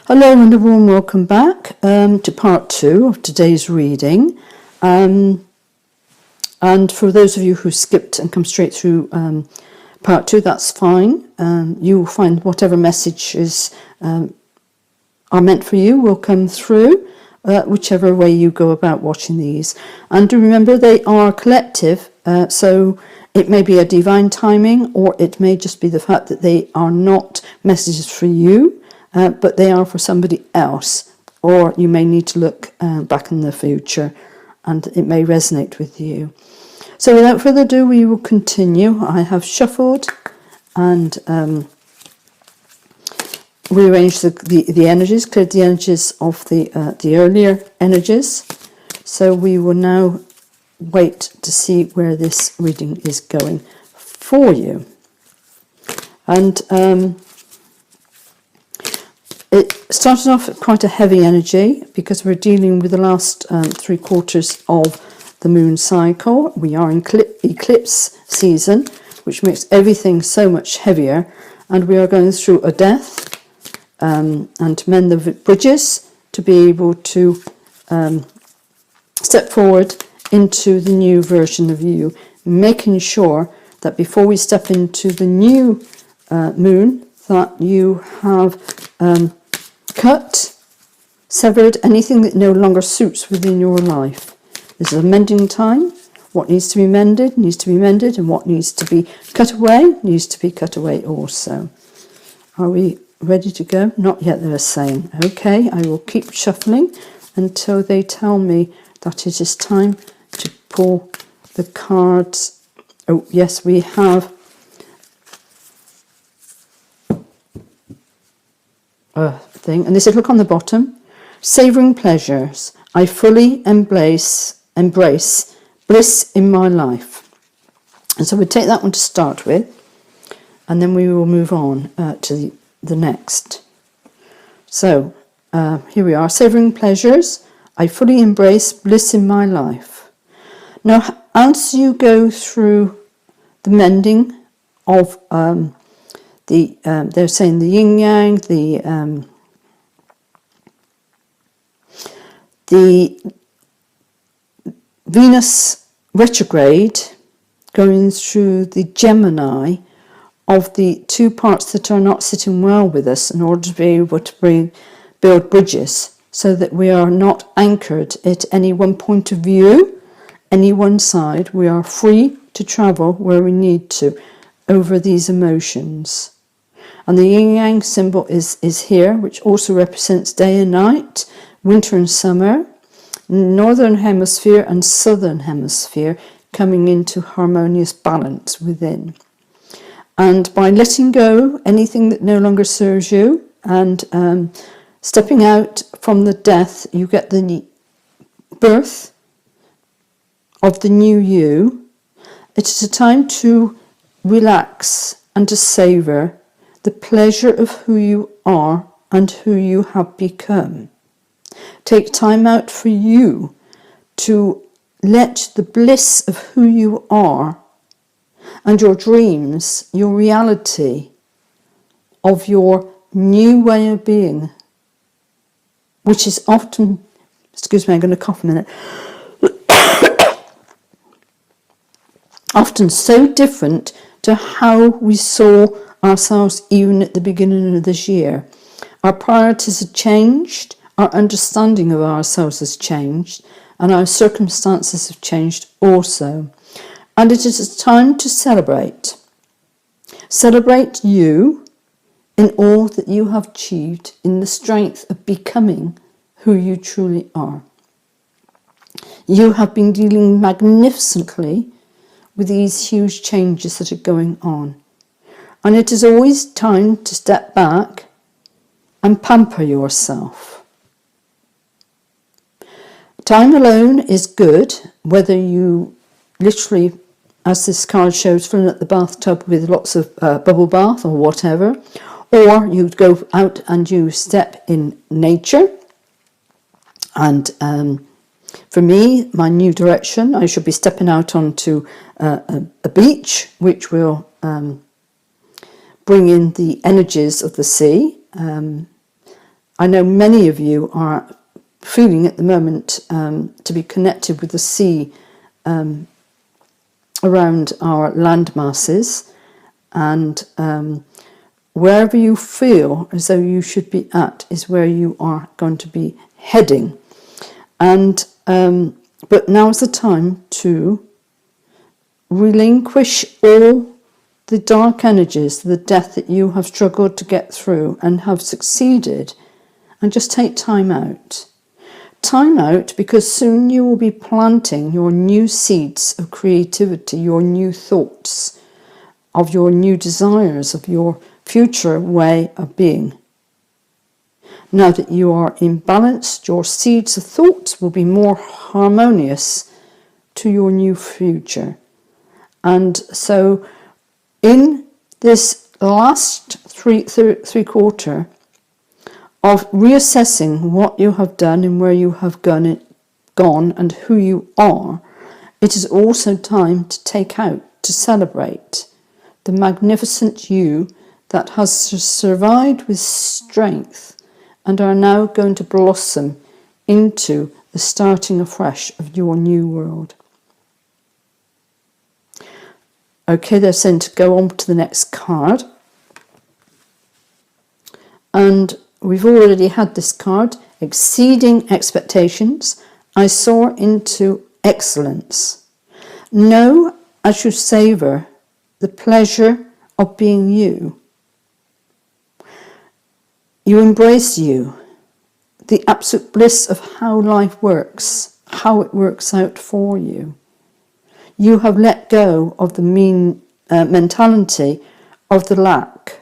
Hello and a warm welcome back to part 2 of today's reading. And for those of you who skipped and come straight through part 2, that's fine. You will find whatever messages are meant for you will come through, whichever way you go about watching these. And do remember they are collective, so it may be a divine timing, or it may just be the fact that they are not messages for you. But they are for somebody else, or you may need to look back in the future and it may resonate with you. So without further ado, we will continue. I have shuffled and rearranged the energies, cleared the energies of the earlier energies. So we will now wait to see where this reading is going for you. And it started off at quite a heavy energy because we're dealing with the last 3 quarters of the moon cycle. We are in eclipse season, which makes everything so much heavier, and we are going through a death and to mend the bridges to be able to step forward into the new version of you, making sure that before we step into the new moon that you have cut, severed anything that no longer suits within your life. This is a mending time. What needs to be mended needs to be mended, and what needs to be cut away needs to be cut away also. Are we ready to go? Not yet, they're saying. Okay, I will keep shuffling until they tell me that it is time to pull the cards. Oh, yes, we have thing, and they said, look on the bottom, savouring pleasures, I fully embrace bliss in my life. And so we take that one to start with, and then we will move on to the next. So here we are, savouring pleasures, I fully embrace bliss in my life. Now, as you go through the mending of they're saying the yin yang, the Venus retrograde going through the Gemini of the 2 parts that are not sitting well with us, in order to be able to build bridges so that we are not anchored at any one point of view, any one side. We are free to travel where we need to over these emotions. And the yin-yang symbol is here, which also represents day and night, winter and summer, northern hemisphere and southern hemisphere coming into harmonious balance within. And by letting go anything that no longer serves you and stepping out from the death, you get the birth of the new you. It is a time to relax and to savour the pleasure of who you are and who you have become. Take time out for you to let the bliss of who you are and your dreams, your reality of your new way of being, which is often, excuse me, I'm going to cough a minute, often so different to how we saw ourselves even at the beginning of this year. Our priorities have changed, our understanding of ourselves has changed, and our circumstances have changed also. And it is a time to celebrate. Celebrate you in all that you have achieved, in the strength of becoming who you truly are. You have been dealing magnificently with these huge changes that are going on. And it is always time to step back and pamper yourself. Time alone is good, whether you literally, as this card shows, filling up the bathtub with lots of bubble bath or whatever, or you go out and you step in nature. And for me, my new direction, I should be stepping out onto a beach, which will bring in the energies of the sea. I know many of you are feeling at the moment to be connected with the sea around our land masses, and wherever you feel as though you should be at is where you are going to be heading. And but now's the time to relinquish all the dark energies, the death that you have struggled to get through and have succeeded, and just take time out. Time out, because soon you will be planting your new seeds of creativity, your new thoughts, of your new desires, of your future way of being. Now that you are in balance, your seeds of thoughts will be more harmonious to your new future. And so in this last three quarter of reassessing what you have done and where you have gone and who you are, it is also time to take out, to celebrate the magnificent you that has survived with strength and are now going to blossom into the starting afresh of your new world. Okay, they're saying to go on to the next card. And we've already had this card, exceeding expectations. I soar into excellence. Know as you savour the pleasure of being you. You embrace you, the absolute bliss of how life works, how it works out for you. You have let go of the mean mentality of the lack.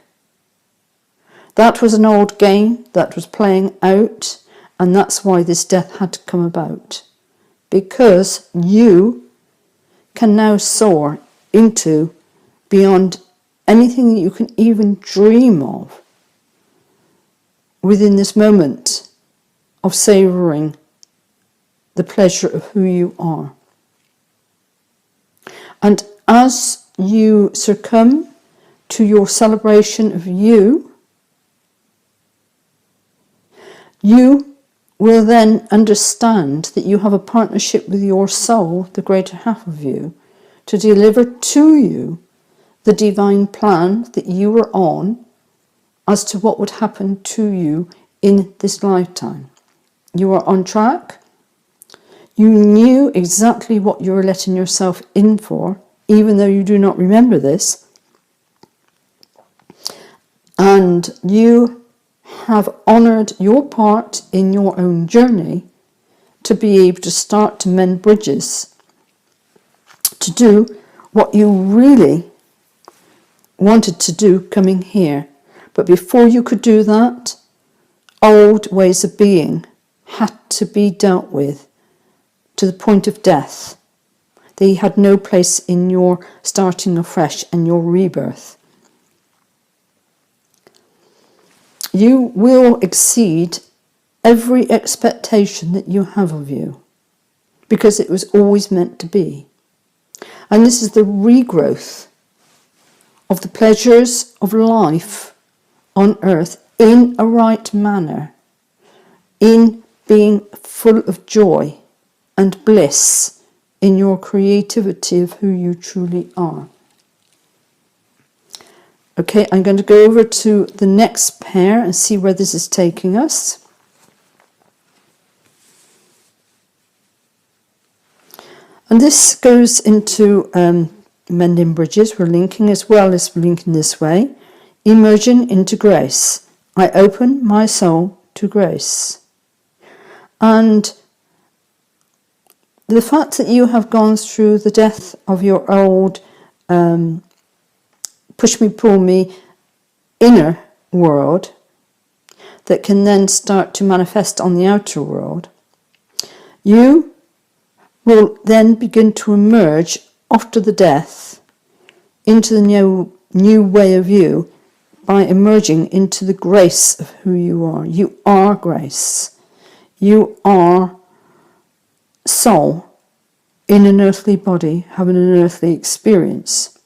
That was an old game that was playing out, and that's why this death had to come about. Because you can now soar into beyond anything that you can even dream of within this moment of savouring the pleasure of who you are. And as you succumb to your celebration of you, you will then understand that you have a partnership with your soul, the greater half of you, to deliver to you the divine plan that you were on as to what would happen to you in this lifetime. You are on track. You knew exactly what you were letting yourself in for, even though you do not remember this. And you have honoured your part in your own journey to be able to start to mend bridges, to do what you really wanted to do coming here. But before you could do that, old ways of being had to be dealt with to the point of death. They had no place in your starting afresh and your rebirth. You will exceed every expectation that you have of you, because it was always meant to be. And this is the regrowth of the pleasures of life on earth in a right manner, in being full of joy and bliss in your creativity of who you truly are. Okay, I'm going to go over to the next pair and see where this is taking us. And this goes into mending bridges. We're linking as well as linking this way. Emerging into grace. I open my soul to grace. And the fact that you have gone through the death of your old push me, pull me inner world that can then start to manifest on the outer world, you will then begin to emerge after the death into the new way of you by emerging into the grace of who you are. You are grace. You are soul in an earthly body, having an earthly experience.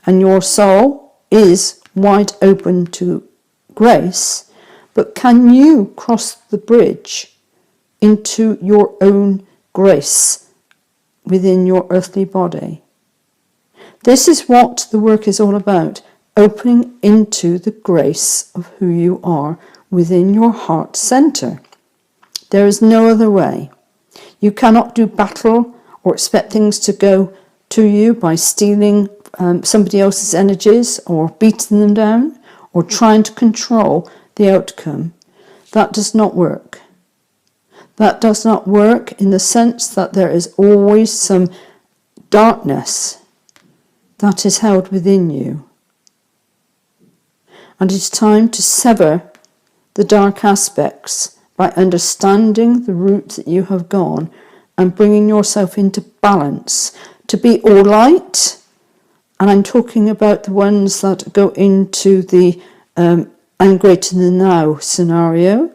And your soul is wide open to grace, but can you cross the bridge into your own grace within your earthly body? This is what the work is all about, opening into the grace of who you are within your heart center. There is no other way. You cannot do battle or expect things to go to you by stealing somebody else's energies or beating them down or trying to control the outcome. That does not work. That does not work in the sense that there is always some darkness that is held within you. And it's time to sever the dark aspects by understanding the route that you have gone and bringing yourself into balance to be all light. And I'm talking about the ones that go into the I'm greater than now scenario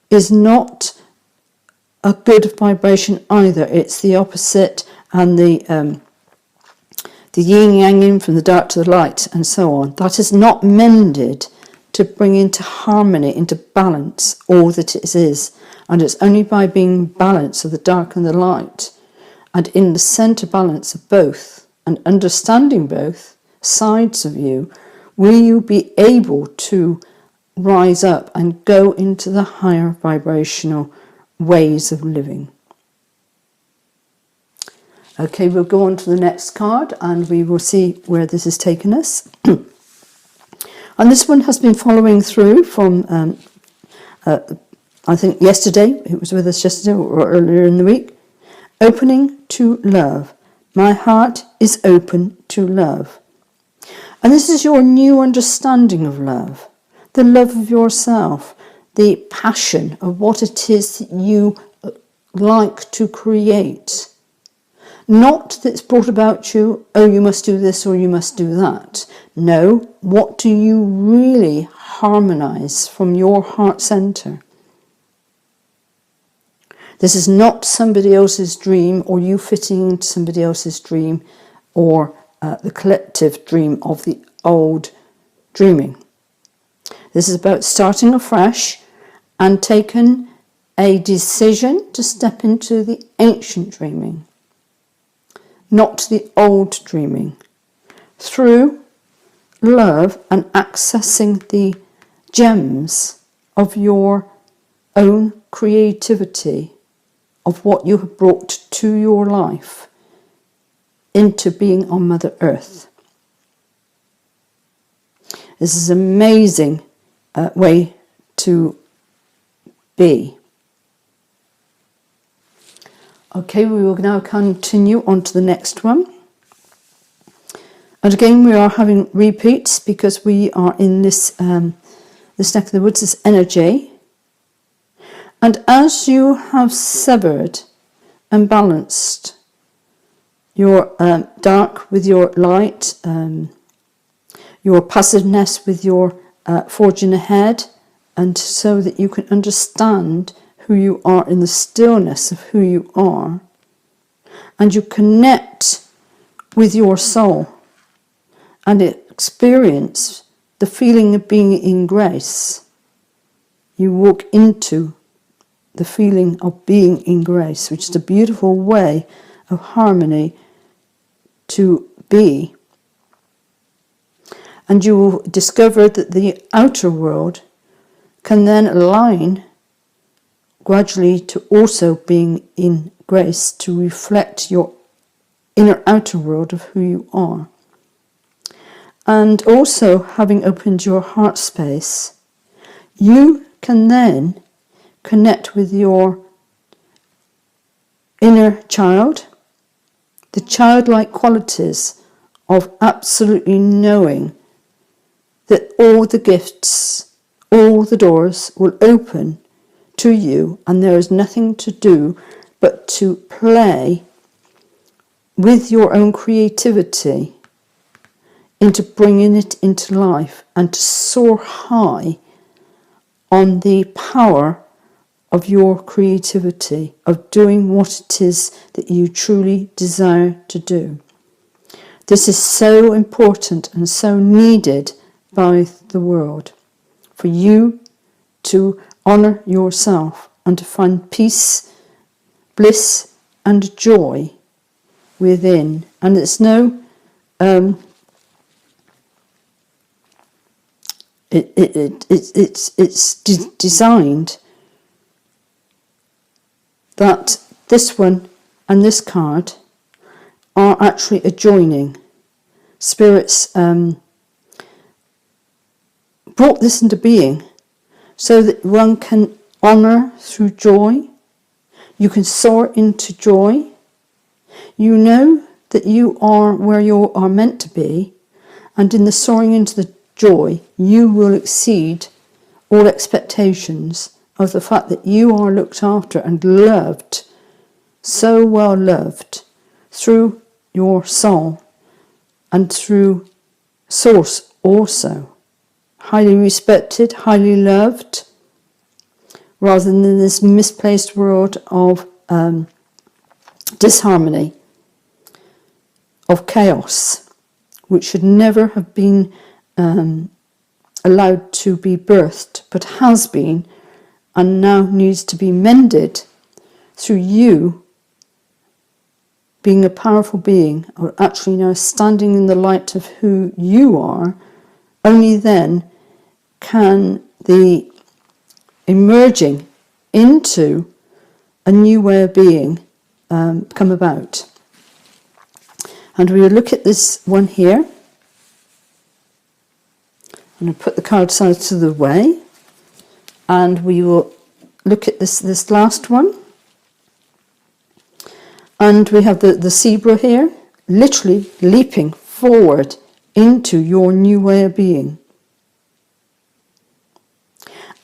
is not a good vibration either. It's the opposite, and the yin yang from the dark to the light and so on. That is not mended to bring into harmony, into balance, all that it is. And it's only by being balanced of the dark and the light and in the center balance of both and understanding both sides of you will you be able to rise up and go into the higher vibrational ways of living. Okay, we'll go on to the next card and we will see where this has taken us. And this one has been following through from, I think yesterday, it was with us yesterday or earlier in the week. Opening to love. My heart is open to love. And this is your new understanding of love. The love of yourself. The passion of what it is that you like to create. Not that's brought about you, oh, you must do this or you must do that. No, what do you really harmonize from your heart center? This is not somebody else's dream or you fitting into somebody else's dream or the collective dream of the old dreaming. This is about starting afresh and taking a decision to step into the ancient dreaming, not the old dreaming, through love and accessing the gems of your own creativity, of what you have brought to your life into being on Mother Earth. This is an amazing way to be. Okay, we will now continue on to the next one. And again, we are having repeats because we are in this neck of the woods, this energy. And as you have severed and balanced your dark with your light, your passiveness with your forging ahead, and so that you can understand who you are in the stillness of who you are, and you connect with your soul and experience the feeling of being in grace. You walk into the feeling of being in grace, which is a beautiful way of harmony to be. And you will discover that the outer world can then align gradually to also being in grace to reflect your inner outer world of who you are. And also, having opened your heart space, you can then connect with your inner child, the childlike qualities of absolutely knowing that all the gifts, all the doors will open to you, and there is nothing to do but to play with your own creativity into bringing it into life and to soar high on the power of your creativity, of doing what it is that you truly desire to do. This is so important and so needed by the world, for you to honour yourself and to find peace, bliss and joy within. And it's no it's designed that this one and this card are actually adjoining. Spirits brought this into being so that one can honour through joy. You can soar into joy. You know that you are where you are meant to be, and in the soaring into the joy, you will exceed all expectations of the fact that you are looked after and loved, so well loved, through your soul and through source also. Highly respected, highly loved, rather than in this misplaced world of disharmony, of chaos, which should never have been allowed to be birthed, but has been, and now needs to be mended through you being a powerful being, or actually now standing in the light of who you are. Only then can the emerging into a new way of being come about. And we will look at this one here. I'm going to put the cards out of the way, and we will look at this last one. And we have the zebra here, literally leaping forward into your new way of being.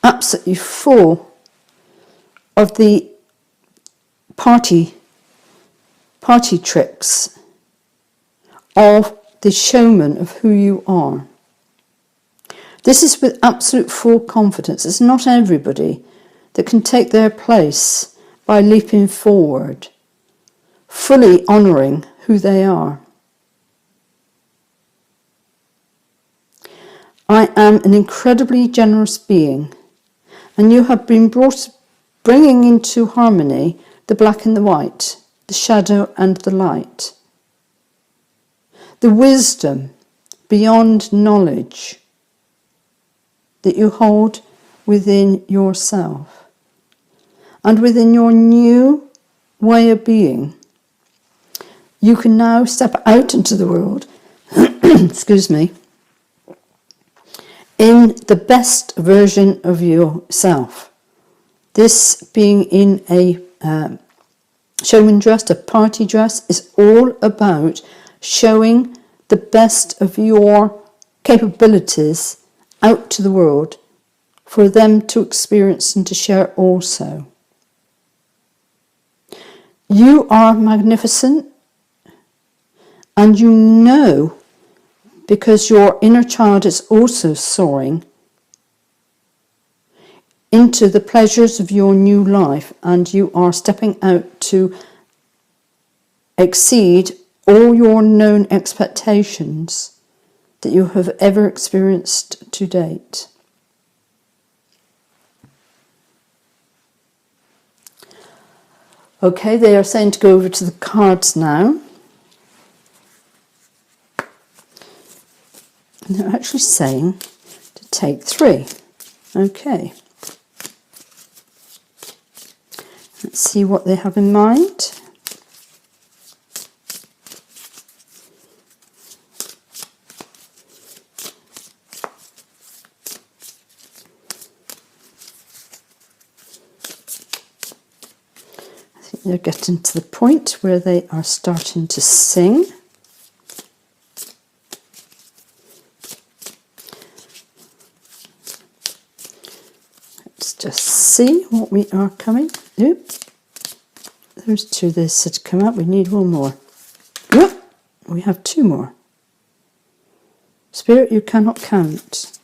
Absolutely full of the party tricks of the showman of who you are. This is with absolute full confidence. It's not everybody that can take their place by leaping forward, fully honouring who they are. I am an incredibly generous being, and you have been bringing into harmony the black and the white, the shadow and the light, the wisdom beyond knowledge that you hold within yourself and within your new way of being. You can now step out into the world, excuse me, in the best version of yourself. This being in a showman dress, a party dress, is all about showing the best of your capabilities out to the world for them to experience and to share also. You are magnificent, and you know, because your inner child is also soaring into the pleasures of your new life, and you are stepping out to exceed all your known expectations that you have ever experienced to date. Okay, they are saying to go over to the cards now. And they're actually saying to take 3. Okay. Let's see what they have in mind. I think they're getting to the point where they are starting to sing. Let's just see what we are coming. Oop. There's 2 that said to come out. We need 1 more. Oop. We have 2 more. Spirit, you cannot count.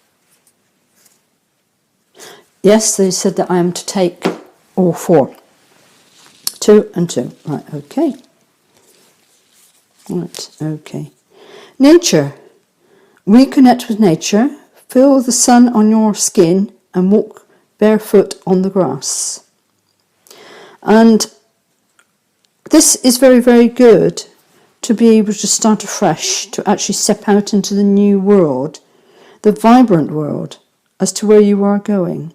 Yes, they said that I am to take all 4. 2 and 2. Right, okay. Right, okay. Nature. Reconnect with nature. Feel the sun on your skin and walk barefoot on the grass. And this is very, very good to be able to start afresh, to actually step out into the new world, the vibrant world, as to where you are going.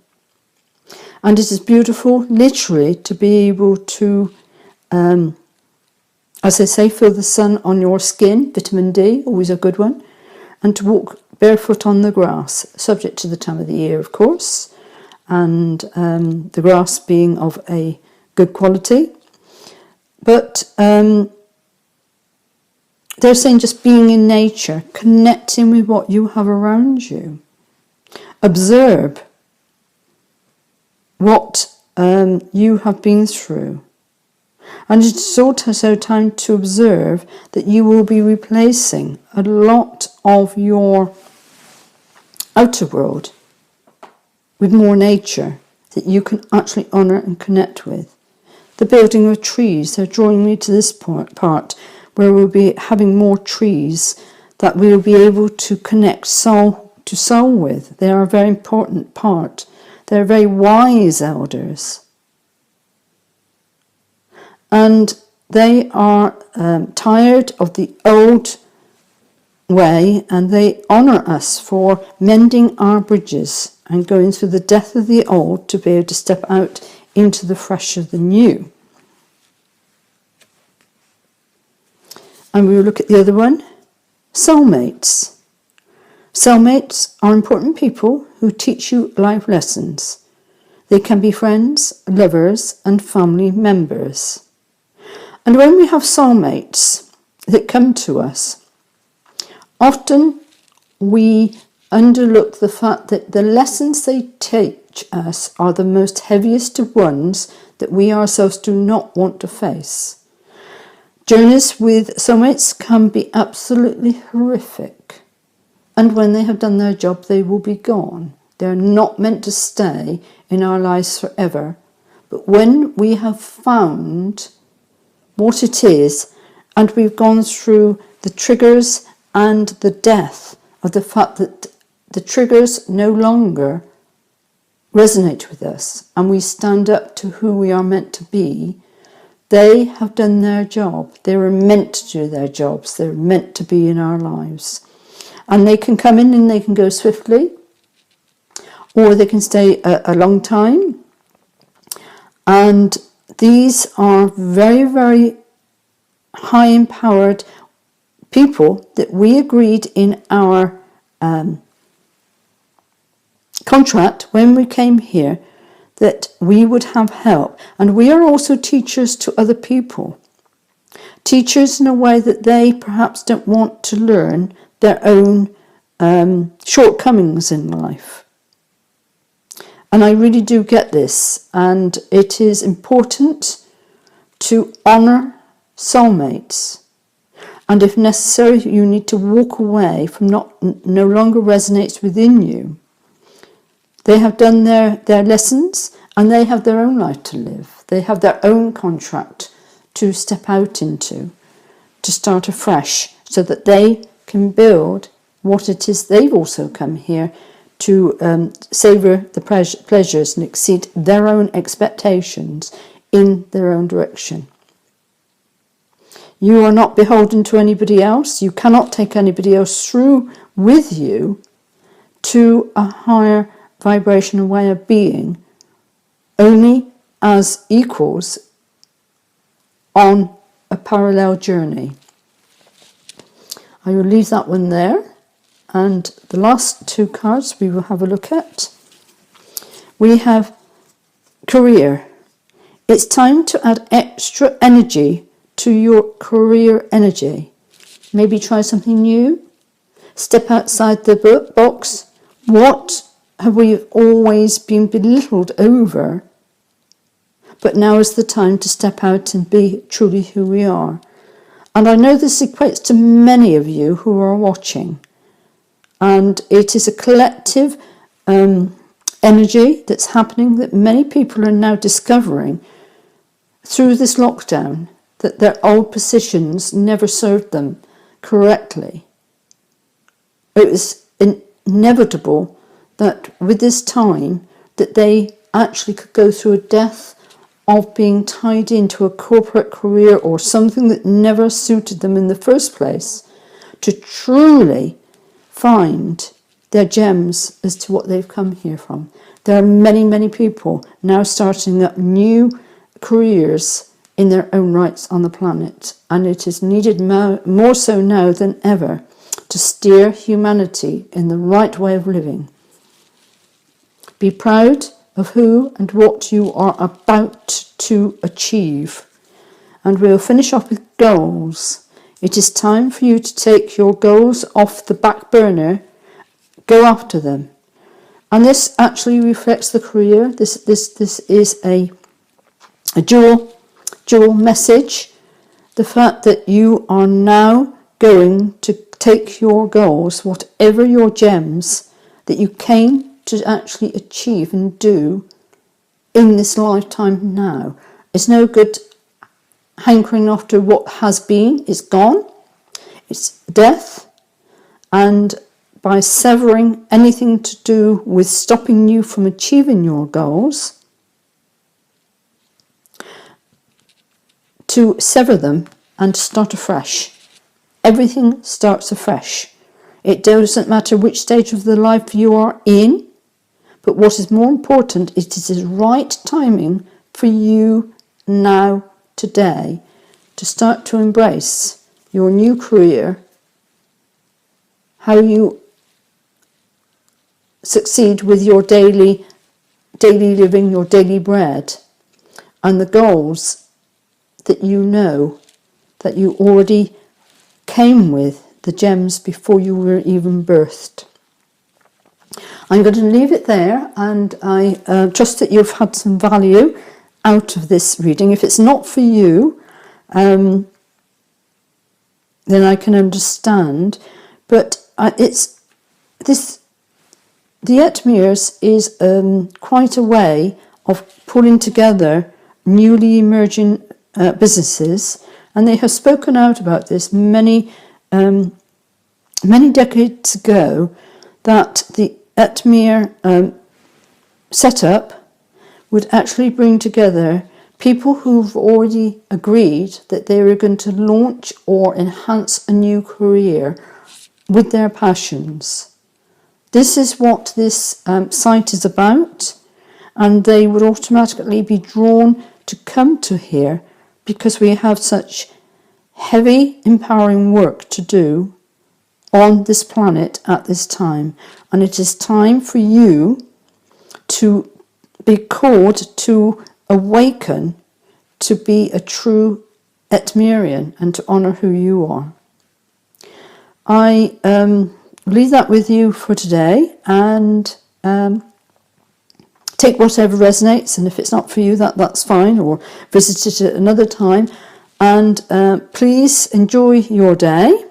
And it is beautiful, literally, to be able to, as I say, feel the sun on your skin, vitamin D, always a good one, and to walk barefoot on the grass, subject to the time of the year, of course, and the grass being of a good quality. But they're saying just being in nature, connecting with what you have around you. Observe what you have been through. And it's also time to observe that you will be replacing a lot of your outer world with more nature that you can actually honour and connect with. The building of trees, they're drawing me to this part where we'll be having more trees that we'll be able to connect soul to soul with. They are a very important part. They're very wise elders. And they are tired of the old way, and they honour us for mending our bridges and going through the death of the old to be able to step out into the fresh of the new. And we will look at the other one, soulmates. Soulmates are important people who teach you life lessons. They can be friends, lovers, and family members. And when we have soulmates that come to us, often we underlook the fact that the lessons they teach us are the most heaviest of ones that we ourselves do not want to face. Journeys with soulmates can be absolutely horrific. And when they have done their job, they will be gone. They're not meant to stay in our lives forever. But when we have found what it is, and we've gone through the triggers and the death of the fact that the triggers no longer resonate with us, and we stand up to who we are meant to be, they have done their job. They were meant to do their jobs. They're meant to be in our lives. And they can come in and they can go swiftly, or they can stay a long time. And these are very, very high empowered people that we agreed in our contract when we came here that we would have help. And we are also teachers to other people. Teachers in a way that they perhaps don't want to learn their own shortcomings in life. And I really do get this. And it is important to honour soulmates. And if necessary, you need to walk away from no longer resonates within you. They have done their lessons, and they have their own life to live. They have their own contract to step out into, to start afresh, so that they can build what it is they've also come here to savour the pleasures and exceed their own expectations in their own direction. You are not beholden to anybody else. You cannot take anybody else through with you to a higher vibrational way of being, only as equals on a parallel journey. I will leave that one there, and the last two cards we will have a look at. We have career. It's time to add extra energy to your career energy. Maybe try something new. Step outside the box. What have we always been belittled over? But now is the time to step out and be truly who we are. And I know this equates to many of you who are watching. And it is a collective energy that's happening that many people are now discovering through this lockdown, that their old positions never served them correctly. It was inevitable that with this time that they actually could go through a death of being tied into a corporate career or something that never suited them in the first place, to truly find their gems as to what they've come here from. There are many, many people now starting up new careers in their own rights on the planet, and it is needed more so now than ever to steer humanity in the right way of living. Be proud of who and what you are about to achieve. And we'll finish off with goals. It is time for you to take your goals off the back burner, go after them. And this actually reflects the career. This is a dual message. The fact that you are now going to take your goals, whatever your gems that you came to actually achieve and do in this lifetime now. It's no good hankering after what has been. It's gone. It's death. And by severing anything to do with stopping you from achieving your goals, to sever them and start afresh. Everything starts afresh. It doesn't matter which stage of the life you are in, but what is more important, it is the right timing for you now, today, to start to embrace your new career, how you succeed with your daily living, your daily bread, and the goals that you know that you already came with, the gems before you were even birthed. I'm going to leave it there, and I trust that you've had some value out of this reading. If it's not for you, then I can understand. But the Etmirs is quite a way of pulling together newly emerging businesses, and they have spoken out about this many decades ago, that the Etmir setup would actually bring together people who've already agreed that they were going to launch or enhance a new career with their passions. This is what this site is about, and they would automatically be drawn to come to here because we have such heavy, empowering work to do on this planet at this time. And it is time for you to be called to awaken to be a true Etmirian and to honour who you are. I leave that with you for today, and take whatever resonates, and if it's not for you, that's fine, or visit it at another time. And please enjoy your day.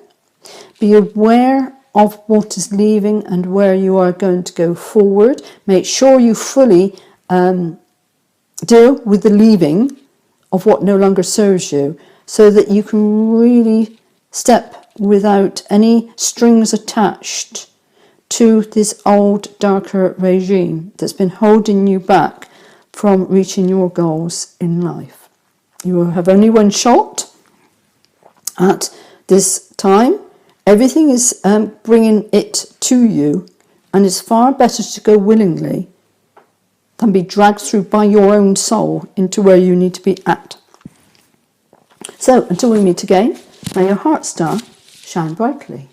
Be aware of what is leaving and where you are going to go forward. Make sure you fully deal with the leaving of what no longer serves you, so that you can really step without any strings attached to this old, darker regime that's been holding you back from reaching your goals in life. You will have only one shot at this time. Everything is bringing it to you, and it's far better to go willingly than be dragged through by your own soul into where you need to be at. So, until we meet again, may your heart star shine brightly.